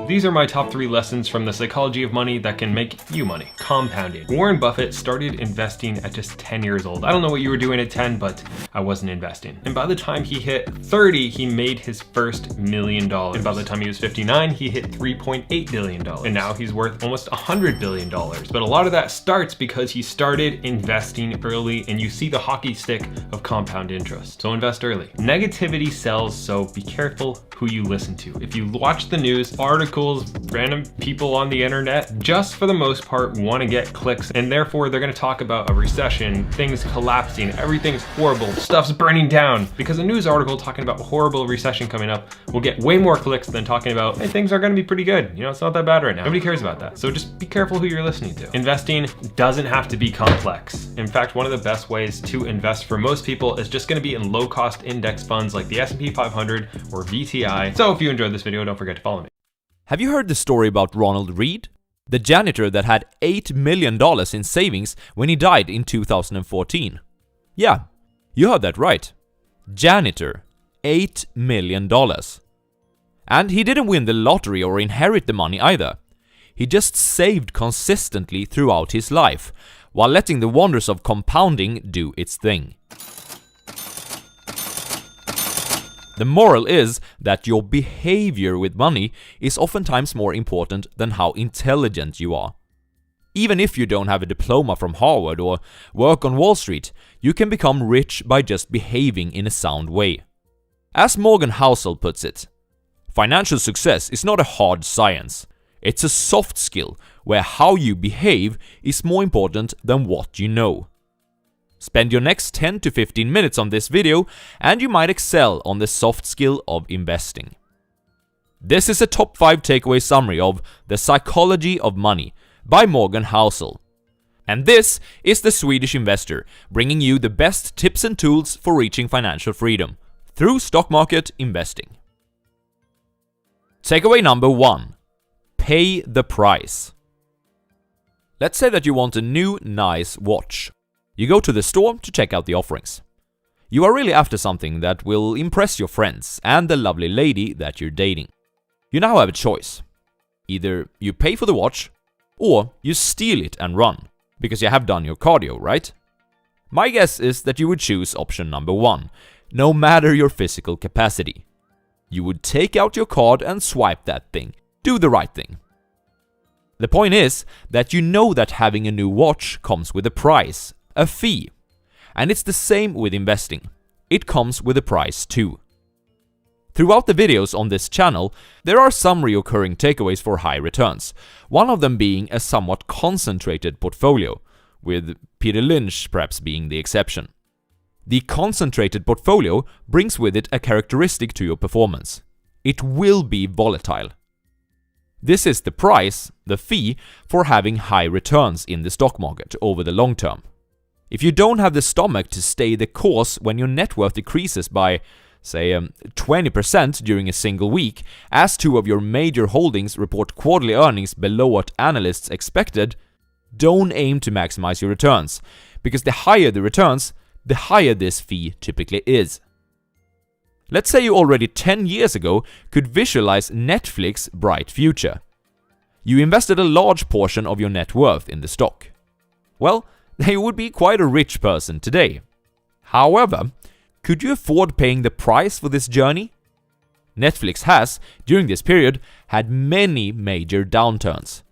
These are my top 3 lessons from the psychology of money that can make you money. Compounding. Warren Buffett started investing at just 10 years old. I don't know what you were doing at 10, but I wasn't investing. And by the time he hit 30, he made his first $1 million. And by the time he was 59, he hit $3.8 billion. And now he's worth almost $100 billion. But a lot of that starts because he started investing early, and you see the hockey stick of compound interest. So invest early. Negativity sells, so be careful who you listen to. If you watch the news, articles, random people on the internet, just for the most part want to get clicks, and therefore they're going to talk about a recession, things collapsing, everything's horrible, stuff's burning down, because a news article talking about a horrible recession coming up will get way more clicks than talking about, hey, things are going to be pretty good. You know, it's not that bad right now. Nobody cares about that. So just be careful who you're listening to. Investing doesn't have to be complex. In fact, one of the best ways to invest for most people is just going to be in low-cost index funds like the S&P 500 or VTI. So if you enjoyed this video, don't forget to follow me. Have you heard the story about Ronald Reed? The janitor that had $8 million in savings when he died in 2014. Yeah, you heard that right. Janitor. $8 million. And he didn't win the lottery or inherit the money either. He just saved consistently throughout his life, while letting the wonders of compounding do its thing. The moral is that your behavior with money is oftentimes more important than how intelligent you are. Even if you don't have a diploma from Harvard or work on Wall Street, you can become rich by just behaving in a sound way. As Morgan Housel puts it, financial success is not a hard science. It's a soft skill where how you behave is more important than what you know. Spend your next 10 to 15 minutes on this video and you might excel on the soft skill of investing. This is a top 5 takeaway summary of The Psychology of Money by Morgan Housel. And this is the Swedish Investor, bringing you the best tips and tools for reaching financial freedom through stock market investing. Takeaway number 1. Pay the price. Let's say that you want a new nice watch. You go to the store to check out the offerings. You are really after something that will impress your friends and the lovely lady that you're dating. You now have a choice. Either you pay for the watch, or you steal it and run, because you have done your cardio, right? My guess is that you would choose option number 1, no matter your physical capacity. You would take out your card and swipe that thing. Do the right thing. The point is that you know that having a new watch comes with a price, a fee. And it's the same with investing. It comes with a price too. Throughout the videos on this channel, there are some recurring takeaways for high returns, one of them being a somewhat concentrated portfolio, with Peter Lynch perhaps being the exception. The concentrated portfolio brings with it a characteristic to your performance. It will be volatile. This is the price, the fee, for having high returns in the stock market over the long term. If you don't have the stomach to stay the course when your net worth decreases by, say, 20% during a single week, as 2 of your major holdings report quarterly earnings below what analysts expected, don't aim to maximize your returns, because the higher the returns, the higher this fee typically is. Let's say you already 10 years ago could visualize Netflix's bright future. You invested a large portion of your net worth in the stock. Well, you would be quite a rich person today. However, could you afford paying the price for this journey? Netflix has, during this period, had many major downturns.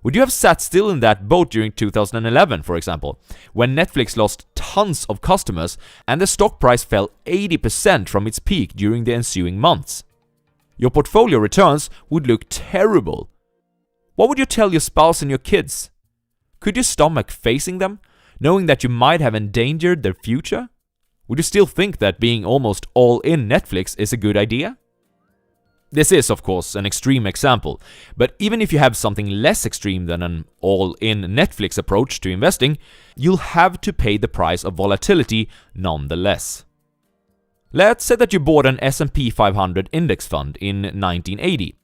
Would you have sat still in that boat during 2011, for example, when Netflix lost tons of customers and the stock price fell 80% from its peak during the ensuing months? Your portfolio returns would look terrible. What would you tell your spouse and your kids? Could you stomach facing them, knowing that you might have endangered their future? Would you still think that being almost all in Netflix is a good idea? This is, of course, an extreme example, but even if you have something less extreme than an all-in Netflix approach to investing, you'll have to pay the price of volatility nonetheless. Let's say that you bought an S&P 500 index fund in 1980.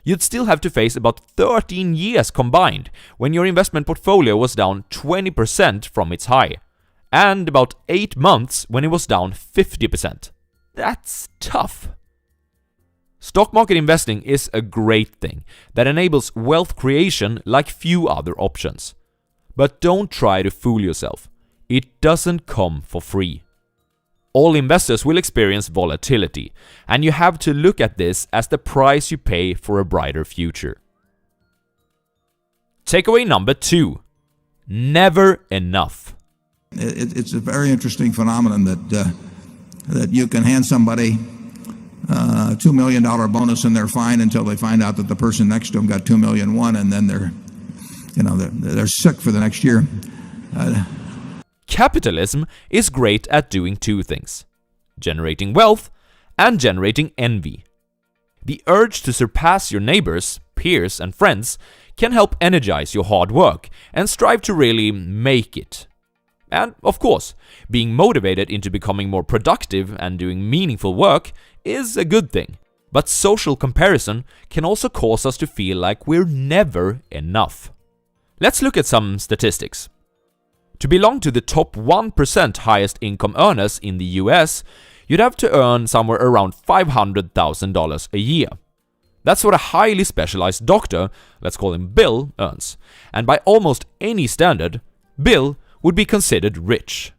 You'd still have to face about 13 years combined when your investment portfolio was down 20% from its high, and about 8 months when it was down 50%. That's tough. Stock market investing is a great thing that enables wealth creation like few other options. But don't try to fool yourself. It doesn't come for free. All investors will experience volatility, and you have to look at this as the price you pay for a brighter future. Takeaway number 2. Never enough. It's a very interesting phenomenon that you can hand somebody a $2 million bonus and they're fine until they find out that the person next to them got $2.1 million, and then they're sick for the next year. Capitalism is great at doing two things: generating wealth and generating envy. The urge to surpass your neighbors, peers, and friends can help energize your hard work and strive to really make it. And, of course, being motivated into becoming more productive and doing meaningful work is a good thing. But social comparison can also cause us to feel like we're never enough. Let's look at some statistics. To belong to the top 1% highest income earners in the US, you'd have to earn somewhere around $500,000 a year. That's what a highly specialized doctor, let's call him Bill, earns. And by almost any standard, Bill would be considered rich.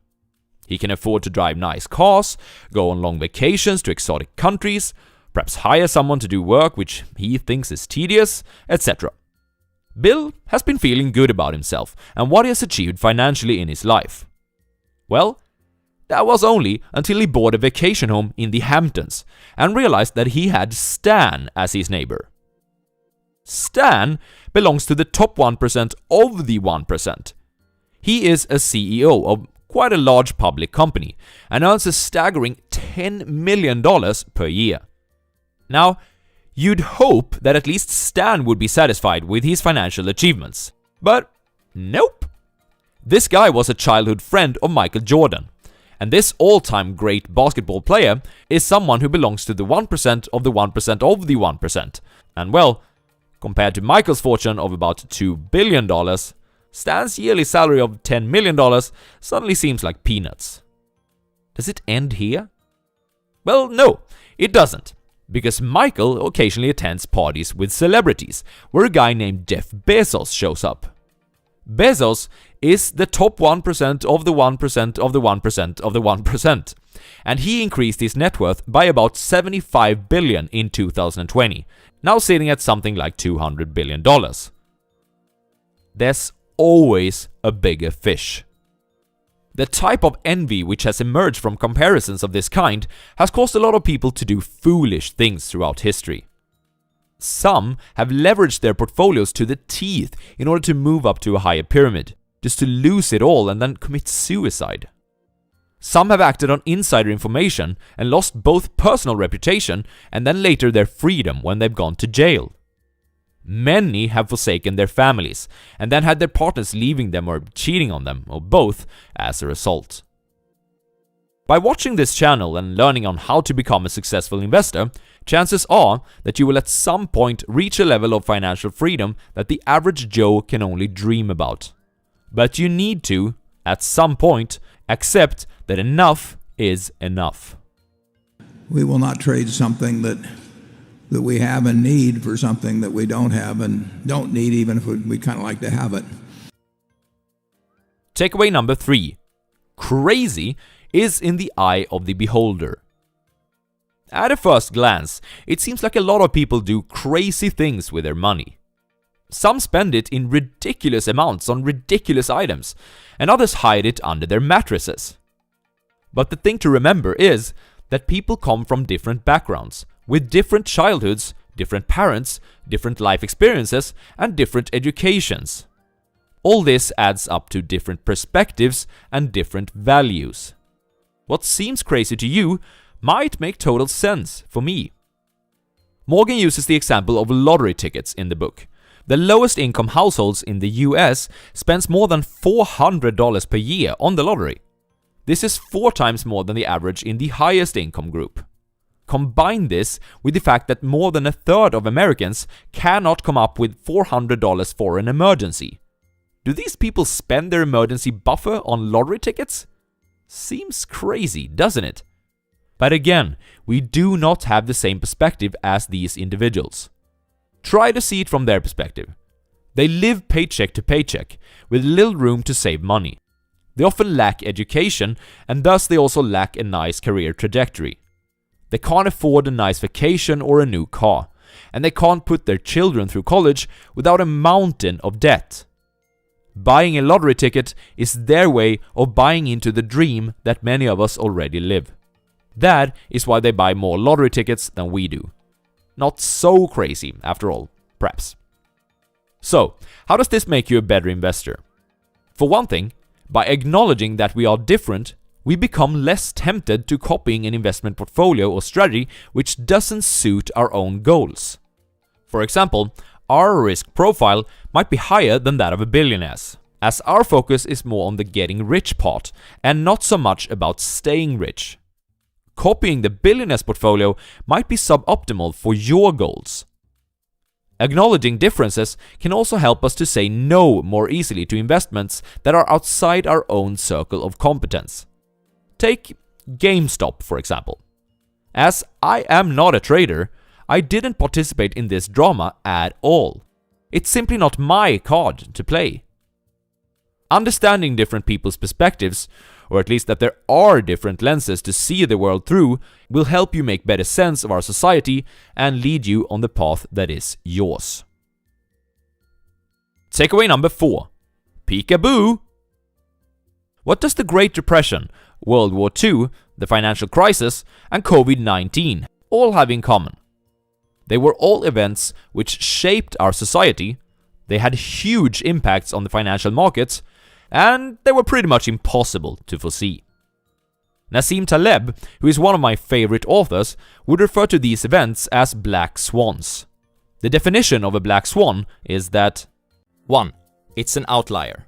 He can afford to drive nice cars, go on long vacations to exotic countries, perhaps hire someone to do work which he thinks is tedious, etc. Bill has been feeling good about himself and what he has achieved financially in his life. Well, that was only until he bought a vacation home in the Hamptons and realized that he had Stan as his neighbor. Stan belongs to the top 1% of the 1%. He is a CEO of quite a large public company and earns a staggering $10 million per year. Now, you'd hope that at least Stan would be satisfied with his financial achievements. But nope. This guy was a childhood friend of Michael Jordan. And this all-time great basketball player is someone who belongs to the 1% of the 1% of the 1%. And well, compared to Michael's fortune of about $2 billion, Stan's yearly salary of $10 million suddenly seems like peanuts. Does it end here? Well, no, it doesn't. Because Michael occasionally attends parties with celebrities, where a guy named Jeff Bezos shows up. Bezos is the top 1% of the 1% of the 1% of the 1%, and he increased his net worth by about $75 billion in 2020, now sitting at something like $200 billion. There's always a bigger fish. The type of envy which has emerged from comparisons of this kind has caused a lot of people to do foolish things throughout history. Some have leveraged their portfolios to the teeth in order to move up to a higher pyramid, just to lose it all and then commit suicide. Some have acted on insider information and lost both personal reputation and then later their freedom when they've gone to jail. Many have forsaken their families and then had their partners leaving them or cheating on them, or both, as a result. By watching this channel and learning on how to become a successful investor, chances are that you will at some point reach a level of financial freedom that the average Joe can only dream about. But you need to, at some point, accept that enough is enough. We will not trade something that we have and need for something that we don't have and don't need, even if we kind of like to have it. Takeaway number 3. Crazy is in the eye of the beholder. At a first glance, it seems like a lot of people do crazy things with their money. Some spend it in ridiculous amounts on ridiculous items, and others hide it under their mattresses. But the thing to remember is that people come from different backgrounds, with different childhoods, different parents, different life experiences, and different educations. All this adds up to different perspectives and different values. What seems crazy to you might make total sense for me. Morgan uses the example of lottery tickets in the book. The lowest income households in the US spends more than $400 per year on the lottery. This is 4 times more than the average in the highest income group. Combine this with the fact that more than a third of Americans cannot come up with $400 for an emergency. Do these people spend their emergency buffer on lottery tickets? Seems crazy, doesn't it? But again, we do not have the same perspective as these individuals. Try to see it from their perspective. They live paycheck to paycheck, with little room to save money. They often lack education, and thus they also lack a nice career trajectory. They can't afford a nice vacation or a new car, and they can't put their children through college without a mountain of debt. Buying a lottery ticket is their way of buying into the dream that many of us already live. That is why they buy more lottery tickets than we do. Not so crazy, after all, perhaps. So, how does this make you a better investor? For one thing, by acknowledging that we are different, we become less tempted to copying an investment portfolio or strategy which doesn't suit our own goals. For example, our risk profile might be higher than that of a billionaire's, as our focus is more on the getting rich part and not so much about staying rich. Copying the billionaire's portfolio might be suboptimal for your goals. Acknowledging differences can also help us to say no more easily to investments that are outside our own circle of competence. Take GameStop, for example. As I am not a trader, I didn't participate in this drama at all. It's simply not my card to play. Understanding different people's perspectives, or at least that there are different lenses to see the world through, will help you make better sense of our society and lead you on the path that is yours. Takeaway number 4. Peekaboo! What does the Great Depression, World War II, the financial crisis, and COVID-19 all have in common? They were all events which shaped our society, they had huge impacts on the financial markets, and they were pretty much impossible to foresee. Nassim Taleb, who is one of my favorite authors, would refer to these events as black swans. The definition of a black swan is that 1. It's an outlier.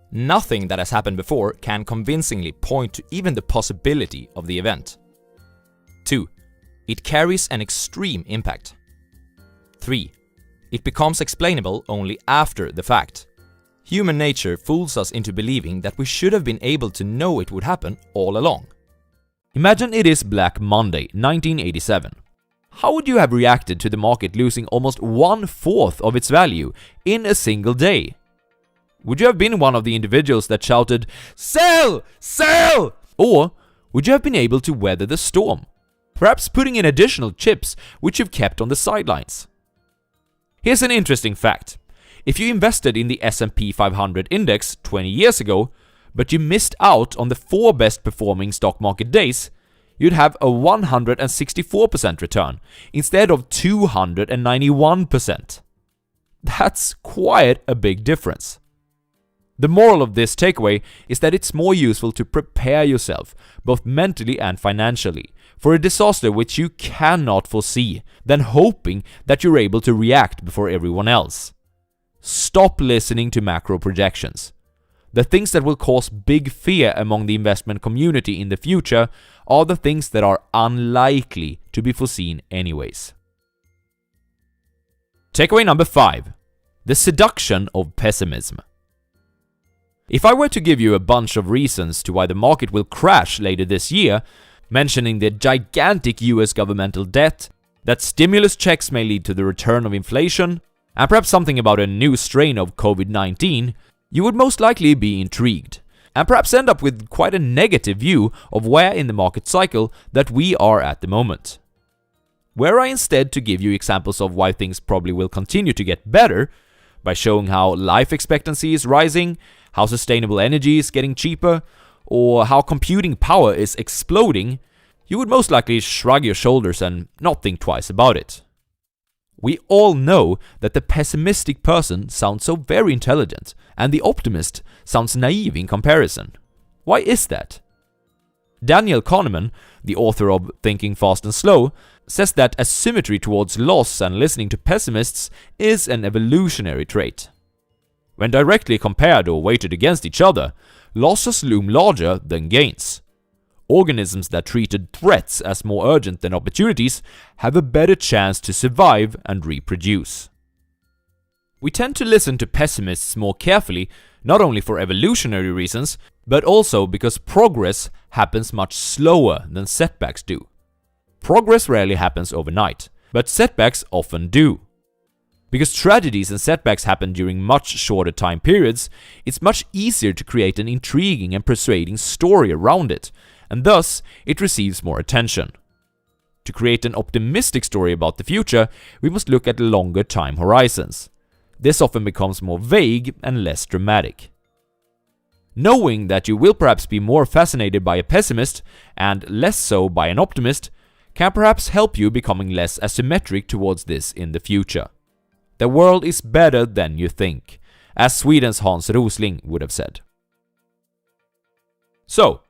Nothing that has happened before can convincingly point to even the possibility of the event. 2. It carries an extreme impact. 3. It becomes explainable only after the fact. Human nature fools us into believing that we should have been able to know it would happen all along. Imagine it is Black Monday, 1987. How would you have reacted to the market losing almost 1/4 of its value in a single day? Would you have been one of the individuals that shouted, "Sell! Sell!" Or would you have been able to weather the storm? Perhaps putting in additional chips which you've kept on the sidelines. Here's an interesting fact. If you invested in the S&P 500 index 20 years ago, but you missed out on the 4 best performing stock market days, you'd have a 164% return instead of 291%. That's quite a big difference. The moral of this takeaway is that it's more useful to prepare yourself, both mentally and financially, for a disaster which you cannot foresee than hoping that you're able to react before everyone else. Stop listening to macro projections. The things that will cause big fear among the investment community in the future are the things that are unlikely to be foreseen anyways. Takeaway number 5. The seduction of pessimism. If I were to give you a bunch of reasons to why the market will crash later this year, mentioning the gigantic US governmental debt, that stimulus checks may lead to the return of inflation, and perhaps something about a new strain of COVID-19, you would most likely be intrigued, and perhaps end up with quite a negative view of where in the market cycle that we are at the moment. Were I instead to give you examples of why things probably will continue to get better, by showing how life expectancy is rising, how sustainable energy is getting cheaper, or how computing power is exploding, you would most likely shrug your shoulders and not think twice about it. We all know that the pessimistic person sounds so very intelligent, and the optimist sounds naive in comparison. Why is that? Daniel Kahneman, the author of Thinking Fast and Slow, says that asymmetry towards loss and listening to pessimists is an evolutionary trait. When directly compared or weighted against each other, losses loom larger than gains. Organisms that treated threats as more urgent than opportunities have a better chance to survive and reproduce. We tend to listen to pessimists more carefully, not only for evolutionary reasons, but also because progress happens much slower than setbacks do. Progress rarely happens overnight, but setbacks often do. Because tragedies and setbacks happen during much shorter time periods, it's much easier to create an intriguing and persuading story around it, and thus it receives more attention. To create an optimistic story about the future, we must look at longer time horizons. This often becomes more vague and less dramatic. Knowing that you will perhaps be more fascinated by a pessimist and less so by an optimist can perhaps help you becoming less asymmetric towards this in the future. The world is better than you think, as Sweden's Hans Rosling would have said. So,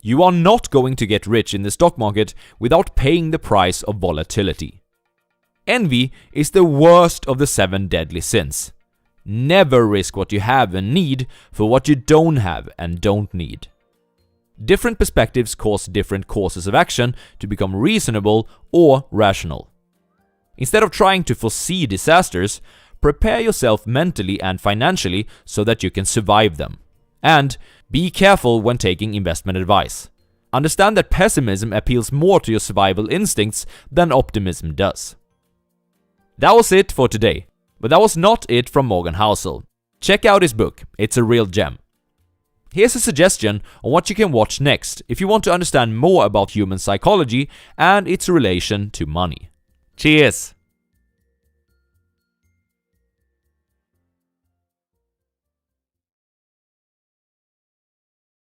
you are not going to get rich in the stock market without paying the price of volatility. Envy is the worst of the 7 deadly sins. Never risk what you have and need for what you don't have and don't need. Different perspectives cause different courses of action to become reasonable or rational. Instead of trying to foresee disasters, prepare yourself mentally and financially so that you can survive them. And be careful when taking investment advice. Understand that pessimism appeals more to your survival instincts than optimism does. That was it for today, but that was not it from Morgan Housel. Check out his book, it's a real gem. Here's a suggestion on what you can watch next if you want to understand more about human psychology and its relation to money. Cheers!